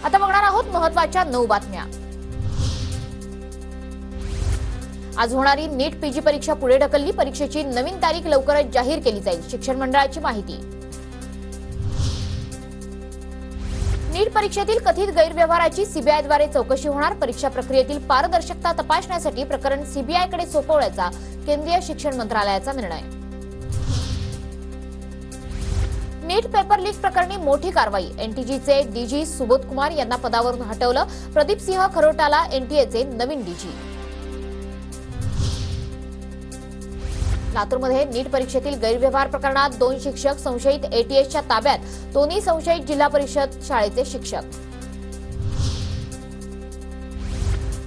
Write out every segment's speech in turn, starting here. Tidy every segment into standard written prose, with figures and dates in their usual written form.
आता बघणार आहोत महत्त्वाच्या 9 बातम्या। आज होणारी नीट पीजी परीक्षा पुढे ढकलली, परीक्षेची नवीन तारीख लवकरच जाहीर केली जाईल, शिक्षण मंडळाची माहिती। नीट परीक्षेतील कथित गैरव्यवहाराची सीबीआयद्वारे चौकशी होणार, परीक्षा प्रक्रियेतील पारदर्शकता तपासण्यासाठी प्रकरण सीबीआयकडे सोपवण्याचा केंद्रीय शिक्षण मंत्रालयाचा निर्णय। नीट पेपर लीक प्रकरणी मोठी कारवाई, एनटीएचे डीजी सुबोध कुमार यांना पदावरून हटवलं, प्रदीप सिंह खरोटाला एनटीएचे नवीन डीजी। लातूरमध्ये नीट परीक्षेतील गैरव्यवहार प्रकरणात 2 शिक्षक संशयित एटीएसच्या ताब्यात, दोन्ही संशयित जिल्हा परिषद शाळेचे शिक्षक।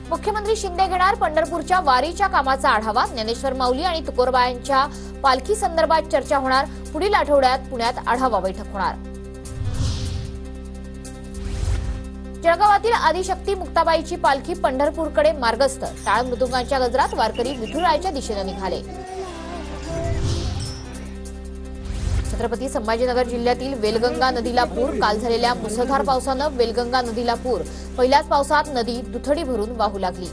मुख्यमंत्री शिंदे घेणार पंढरपूरच्या वारीच्या कामाचा आढावा, ज्ञानेश्वर माऊली आणि तुकोरबायांच्या पालखी संदर्भात चर्चा होणार, पुढील आठवड्यात पुण्यात आढावा बैठक होणार। जळगावातील आदिशक्ती मुक्ताबाईची पालखी पंढरपूरकडे मार्गस्थ, टाळ मृदुंगाच्या गजरात वारकरी विठुरायाच्या दिशेने निघाले। छत्रपती संभाजीनगर जिल्ह्यातील वेलगंगा नदीला पूर, काल झालेल्या मुसळधार पावसानं वेलगंगा नदीला पूर, पहिल्याच पावसात नदी दुथडी भरून वाहू लागली।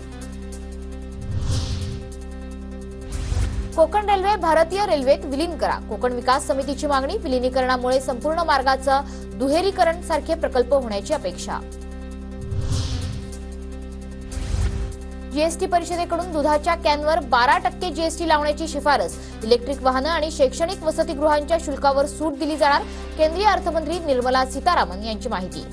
कोकण रेल्वे भारतीय रेल्वेत विलीन करा, कोकण विकास समितीची मागणी, विलीनीकरणामुळे संपूर्ण मार्गाचं दुहेरीकरण सारखे प्रकल्प होण्याची अपेक्षा। जीएसटी परिषदेकडून दुधाच्या कॅनवर 12% जीएसटी लावण्याची शिफारस, इलेक्ट्रिक वाहनं आणि शैक्षणिक वसतिगृहांच्या शुल्कावर सूट दिली जाणार, केंद्रीय अर्थमंत्री निर्मला सीतारामन यांची माहिती।